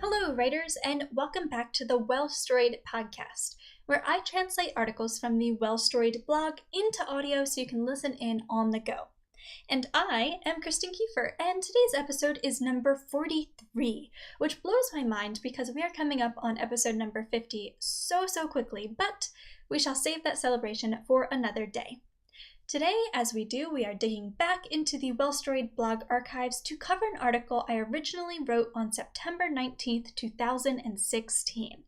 Hello, writers, and welcome back to the Well-Storied podcast, where I translate articles from the Well-Storied blog into audio so you can listen in on the go. And I am Kristen Kieffer, and today's episode is number 43, which blows my mind because we are coming up on episode number 50 so quickly, but we shall save that celebration for another day. Today, as we do, we are digging back into the Well-Storied blog archives to cover an article I originally wrote on September 19th, 2016.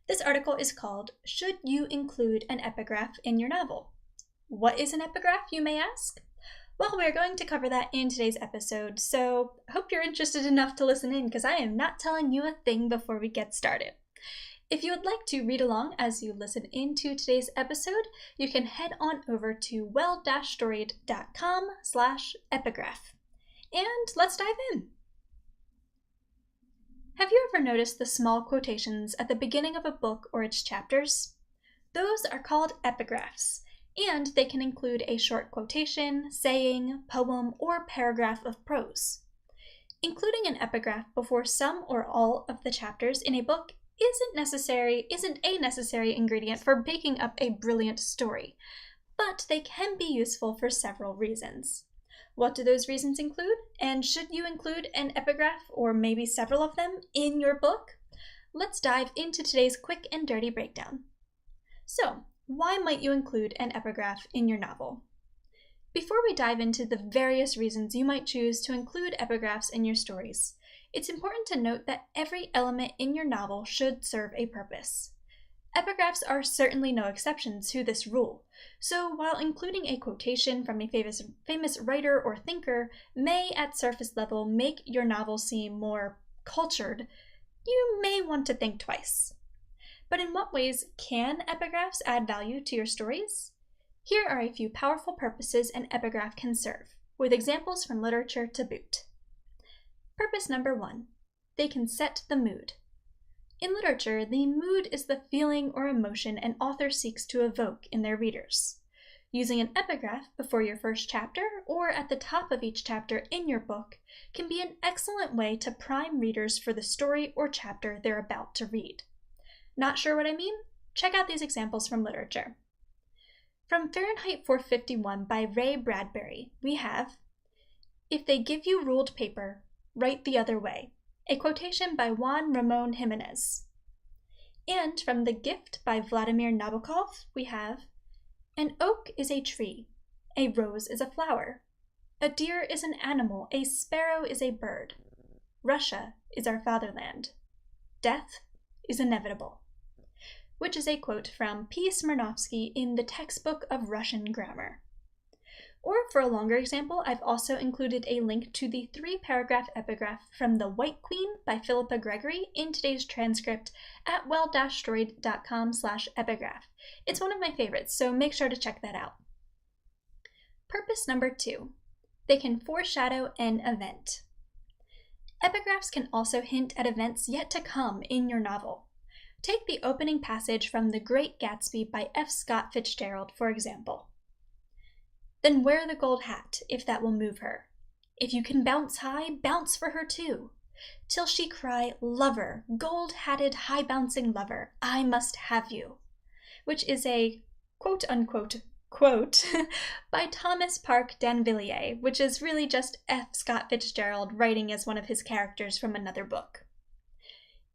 This article is called, "Should You Include an Epigraph in Your Novel?" What is an epigraph, you may ask? Well, we're going to cover that in today's episode, so I hope you're interested enough to listen in because I am not telling you a thing before we get started. If you would like to read along as you listen into today's episode, you can head on over to well-storied.com/epigraph. And let's dive in. Have you ever noticed the small quotations at the beginning of a book or its chapters? Those are called epigraphs, and they can include a short quotation, saying, poem, or paragraph of prose. Including an epigraph before some or all of the chapters in a book isn't a necessary ingredient for baking up a brilliant story, but they can be useful for several reasons. What do those reasons include? And should you include an epigraph, or maybe several of them, in your book? Let's dive into today's quick and dirty breakdown. So, why might you include an epigraph in your novel? Before we dive into the various reasons you might choose to include epigraphs in your stories, it's important to note that every element in your novel should serve a purpose. Epigraphs are certainly no exception to this rule, so while including a quotation from a famous writer or thinker may at surface level make your novel seem more cultured, you may want to think twice. But in what ways can epigraphs add value to your stories? Here are a few powerful purposes an epigraph can serve, with examples from literature to boot. Purpose number 1. They can set the mood. In literature, the mood is the feeling or emotion an author seeks to evoke in their readers. Using an epigraph before your first chapter or at the top of each chapter in your book can be an excellent way to prime readers for the story or chapter they're about to read. Not sure what I mean? Check out these examples from literature. From Fahrenheit 451 by Ray Bradbury, we have, "If they give you ruled paper, write the other way," a quotation by Juan Ramon Jimenez. And from The Gift by Vladimir Nabokov, we have, "An oak is a tree, a rose is a flower, a deer is an animal, a sparrow is a bird. Russia is our fatherland. Death is inevitable," which is a quote from P. Smirnovsky in the Textbook of Russian Grammar. Or for a longer example, I've also included a link to the 3-paragraph epigraph from The White Queen by Philippa Gregory in today's transcript at well-storied.com/epigraph. It's one of my favorites, so make sure to check that out. Purpose number 2. They can foreshadow an event. Epigraphs can also hint at events yet to come in your novel. Take the opening passage from The Great Gatsby by F. Scott Fitzgerald, for example. "Then wear the gold hat, if that will move her. If you can bounce high, bounce for her too. Till she cry, 'Lover, gold-hatted, high-bouncing lover, I must have you,'" which is a quote-unquote quote by Thomas Park D'Anvilliers, which is really just F. Scott Fitzgerald writing as one of his characters from another book.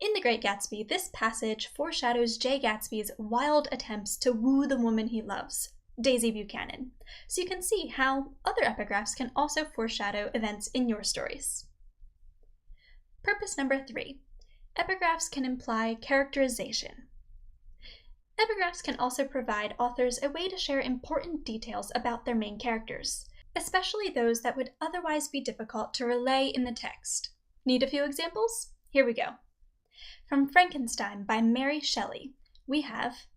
In The Great Gatsby, this passage foreshadows Jay Gatsby's wild attempts to woo the woman he loves, Daisy Buchanan, so you can see how other epigraphs can also foreshadow events in your stories. Purpose number 3. Epigraphs can imply characterization. Epigraphs can also provide authors a way to share important details about their main characters, especially those that would otherwise be difficult to relay in the text. Need a few examples? Here we go. From Frankenstein by Mary Shelley, we have,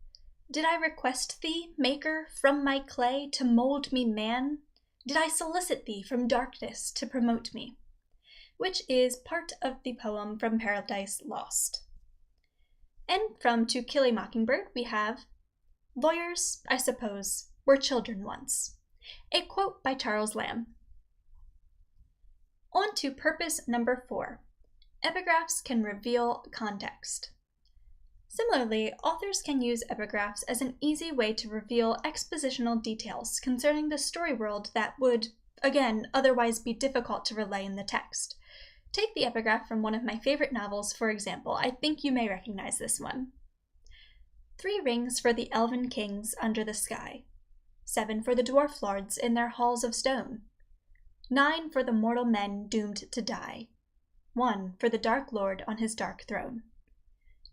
"Did I request thee, maker, from my clay to mold me man? Did I solicit thee from darkness to promote me?" which is part of the poem from Paradise Lost. And from To Kill a Mockingbird, we have, "Lawyers, I suppose, were children once," a quote by Charles Lamb. On to purpose number 4. Epigraphs can reveal context. Similarly, authors can use epigraphs as an easy way to reveal expositional details concerning the story world that would, again, otherwise be difficult to relay in the text. Take the epigraph from one of my favorite novels, for example. I think you may recognize this one. 3 rings for the elven kings under the sky. 7 for the dwarf lords in their halls of stone. 9 for the mortal men doomed to die. 1 for the dark lord on his dark throne.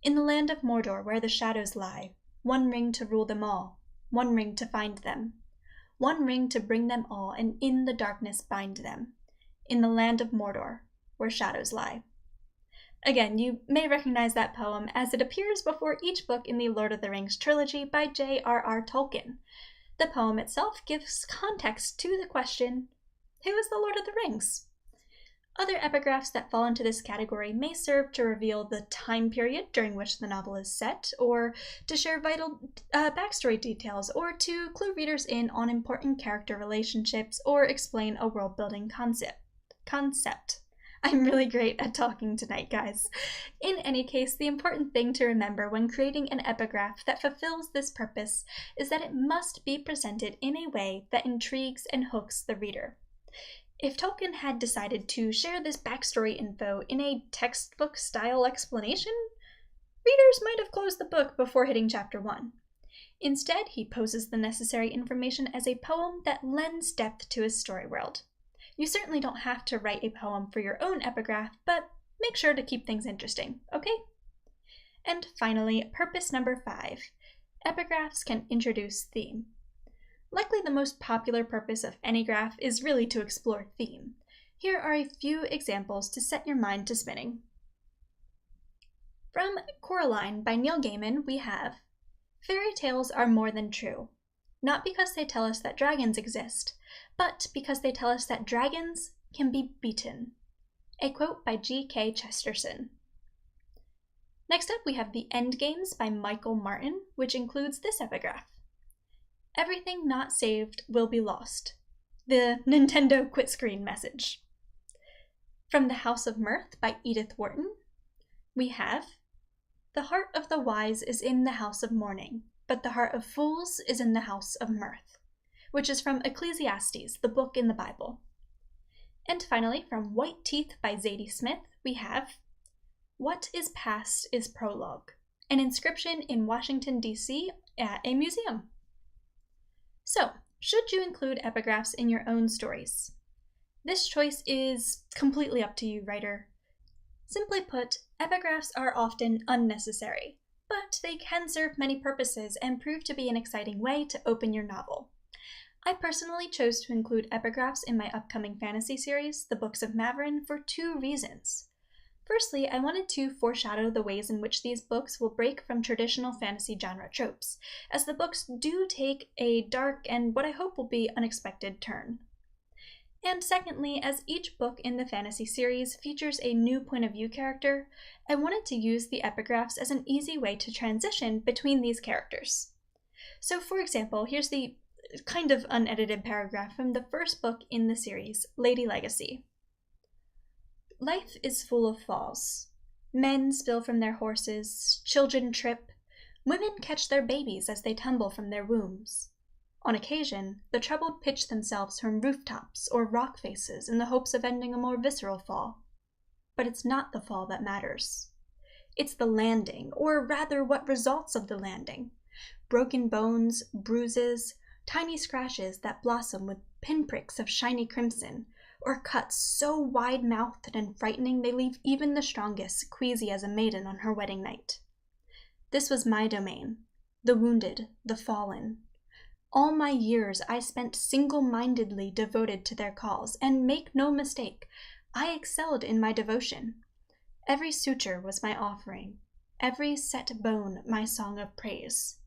In the land of Mordor where the shadows lie, 1 ring to rule them all, 1 ring to find them, 1 ring to bring them all and in the darkness bind them, in the land of Mordor where shadows lie. Again, you may recognize that poem as it appears before each book in the Lord of the Rings trilogy by J.R.R. Tolkien. The poem itself gives context to the question, who is the Lord of the Rings? Other epigraphs that fall into this category may serve to reveal the time period during which the novel is set, or to share vital backstory details, or to clue readers in on important character relationships, or explain a world-building concept. I'm really great at talking tonight, guys. In any case, the important thing to remember when creating an epigraph that fulfills this purpose is that it must be presented in a way that intrigues and hooks the reader. If Tolkien had decided to share this backstory info in a textbook-style explanation, readers might have closed the book before hitting chapter 1. Instead, he poses the necessary information as a poem that lends depth to his story world. You certainly don't have to write a poem for your own epigraph, but make sure to keep things interesting, okay? And finally, purpose number 5. Epigraphs can introduce theme. Likely the most popular purpose of any graph is really to explore theme. Here are a few examples to set your mind to spinning. From Coraline by Neil Gaiman, we have, fairy tales are more than true, not because they tell us that dragons exist, but because they tell us that dragons can be beaten. A quote by G.K. Chesterton. Next up, we have The Endgames by Michael Martin, which includes this epigraph. Everything not saved will be lost. The Nintendo quit screen message. From The House of Mirth by Edith Wharton, we have, the heart of the wise is in the house of mourning, but the heart of fools is in the house of mirth, which is from Ecclesiastes, the book in the Bible. And finally, from White Teeth by Zadie Smith, we have, what is past is prologue, an inscription in Washington, D.C. at a museum. So, should you include epigraphs in your own stories? This choice is completely up to you, writer. Simply put, epigraphs are often unnecessary, but they can serve many purposes and prove to be an exciting way to open your novel. I personally chose to include epigraphs in my upcoming fantasy series, The Books of Mavrin, for 2 reasons. Firstly, I wanted to foreshadow the ways in which these books will break from traditional fantasy genre tropes, as the books do take a dark and what I hope will be unexpected turn. And secondly, as each book in the fantasy series features a new point of view character, I wanted to use the epigraphs as an easy way to transition between these characters. So for example, here's the kind of unedited paragraph from the first book in the series, Lady Legacy. Life is full of falls. Men spill from their horses, children trip, women catch their babies as they tumble from their wombs. On occasion, the troubled pitch themselves from rooftops or rock faces in the hopes of ending a more visceral fall. But it's not the fall that matters. It's the landing, or rather what results of the landing. Broken bones, bruises, tiny scratches that blossom with pinpricks of shiny crimson, or cuts so wide-mouthed and frightening they leave even the strongest queasy as a maiden on her wedding night. This was my domain, the wounded, the fallen. All my years I spent single-mindedly devoted to their cause, and make no mistake, I excelled in my devotion. Every suture was my offering, every set bone my song of praise.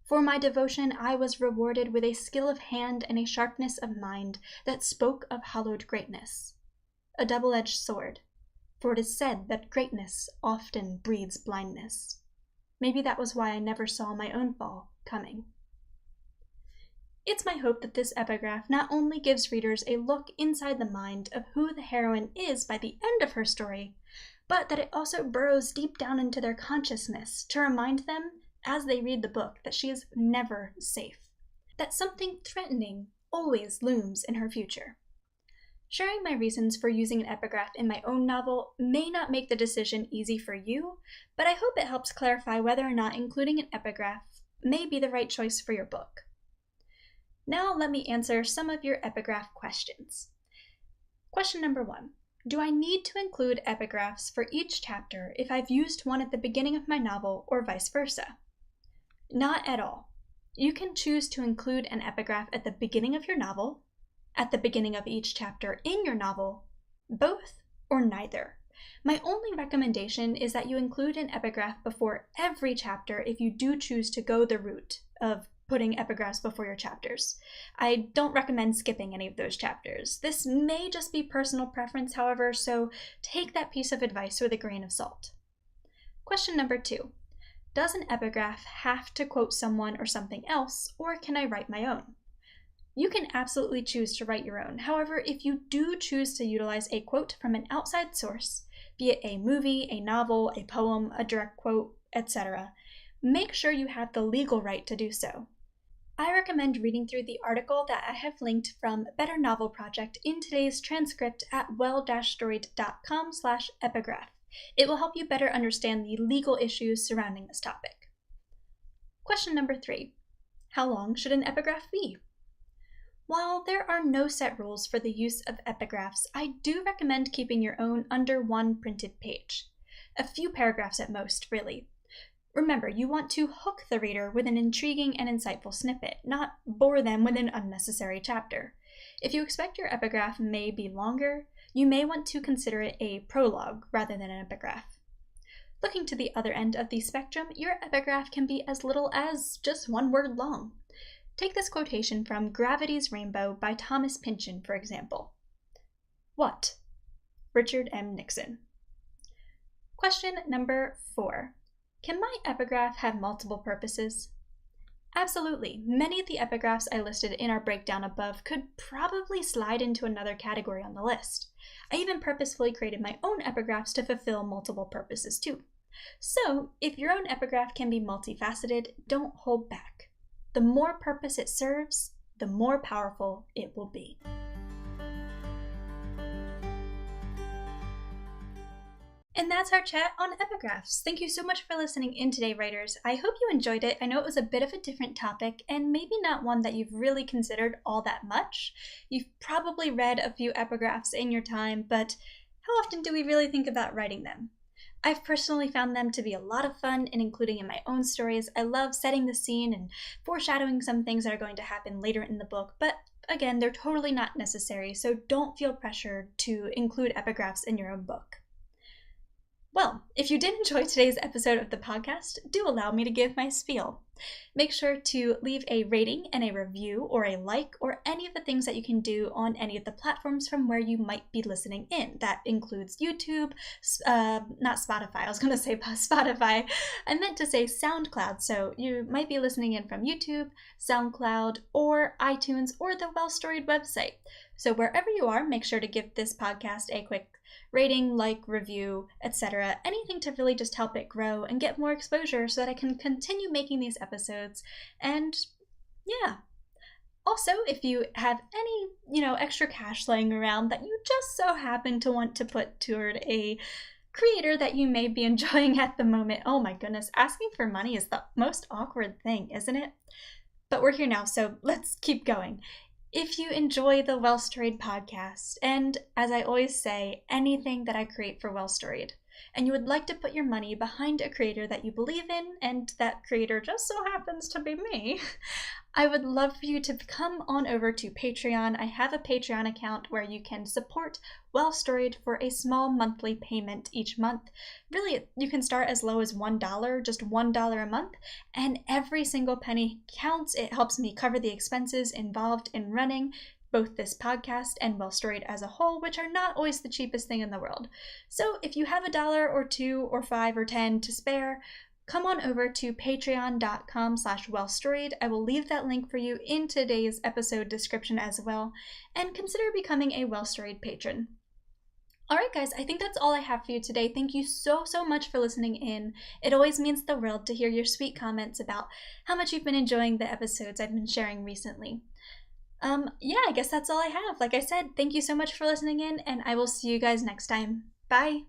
For my devotion I was rewarded with a skill of hand and a sharpness of mind that spoke of hallowed greatness. A double-edged sword, for it is said that greatness often breeds blindness. Maybe that was why I never saw my own fall coming. It's my hope that this epigraph not only gives readers a look inside the mind of who the heroine is by the end of her story, but that it also burrows deep down into their consciousness to remind them, as they read the book, that she is never safe, that something threatening always looms in her future. Sharing my reasons for using an epigraph in my own novel may not make the decision easy for you, but I hope it helps clarify whether or not including an epigraph may be the right choice for your book. Now let me answer some of your epigraph questions. Question number 1. Do I need to include epigraphs for each chapter if I've used one at the beginning of my novel or vice versa? Not at all. You can choose to include an epigraph at the beginning of your novel, at the beginning of each chapter in your novel, both, or neither. My only recommendation is that you include an epigraph before every chapter if you do choose to go the route of putting epigraphs before your chapters. I don't recommend skipping any of those chapters. This may just be personal preference, however, so take that piece of advice with a grain of salt. Question number 2. Does an epigraph have to quote someone or something else, or can I write my own? You can absolutely choose to write your own. However, if you do choose to utilize a quote from an outside source, be it a movie, a novel, a poem, a direct quote, etc., make sure you have the legal right to do so. I recommend reading through the article that I have linked from Better Novel Project in today's transcript at well-storied.com/epigraph. It will help you better understand the legal issues surrounding this topic. Question number 3. How long should an epigraph be? While there are no set rules for the use of epigraphs, I do recommend keeping your own under 1 printed page. A few paragraphs at most, really. Remember, you want to hook the reader with an intriguing and insightful snippet, not bore them with an unnecessary chapter. If you expect your epigraph may be longer, you may want to consider it a prologue rather than an epigraph. Looking to the other end of the spectrum, your epigraph can be as little as just 1 word long. Take this quotation from Gravity's Rainbow by Thomas Pynchon, for example. What? Richard M. Nixon. Question number 4. Can my epigraph have multiple purposes? Absolutely. Many of the epigraphs I listed in our breakdown above could probably slide into another category on the list. I even purposefully created my own epigraphs to fulfill multiple purposes too. So, if your own epigraph can be multifaceted, don't hold back. The more purpose it serves, the more powerful it will be. And that's our chat on epigraphs. Thank you so much for listening in today, writers. I hope you enjoyed it. I know it was a bit of a different topic and maybe not one that you've really considered all that much. You've probably read a few epigraphs in your time, but how often do we really think about writing them? I've personally found them to be a lot of fun and including in my own stories. I love setting the scene and foreshadowing some things that are going to happen later in the book, but again, they're totally not necessary, so don't feel pressured to include epigraphs in your own book. Well, if you did enjoy today's episode of the podcast, do allow me to give my spiel. Make sure to leave a rating and a review or a like or any of the things that you can do on any of the platforms from where you might be listening in. That includes YouTube, not Spotify, I was going to say Spotify. I meant to say SoundCloud, so you might be listening in from YouTube, SoundCloud, or iTunes, or the Well-Storied website. So wherever you are, make sure to give this podcast a quick rating, like, review, etc. Anything to really just help it grow and get more exposure so that I can continue making these episodes. And yeah. Also, if you have any, extra cash laying around that you just so happen to want to put toward a creator that you may be enjoying at the moment, oh my goodness, asking for money is the most awkward thing, isn't it? But we're here now, so let's keep going. If you enjoy the Well-Storied podcast, and as I always say, anything that I create for Well-Storied, and you would like to put your money behind a creator that you believe in, and that creator just so happens to be me, I would love for you to come on over to Patreon. I have a Patreon account where you can support Well-Storied for a small monthly payment each month. Really, you can start as low as $1, just $1 a month, and every single penny counts. It helps me cover the expenses involved in running both this podcast and Well-Storied as a whole, which are not always the cheapest thing in the world. So if you have $1 or $2 or $5 or $10 to spare, come on over to patreon.com/well-storied. I will leave that link for you in today's episode description as well, and consider becoming a well-storied patron. Alright guys, I think that's all I have for you today. Thank you so much for listening in. It always means the world to hear your sweet comments about how much you've been enjoying the episodes I've been sharing recently. Yeah, I guess that's all I have. Like I said, thank you so much for listening in, and I will see you guys next time. Bye!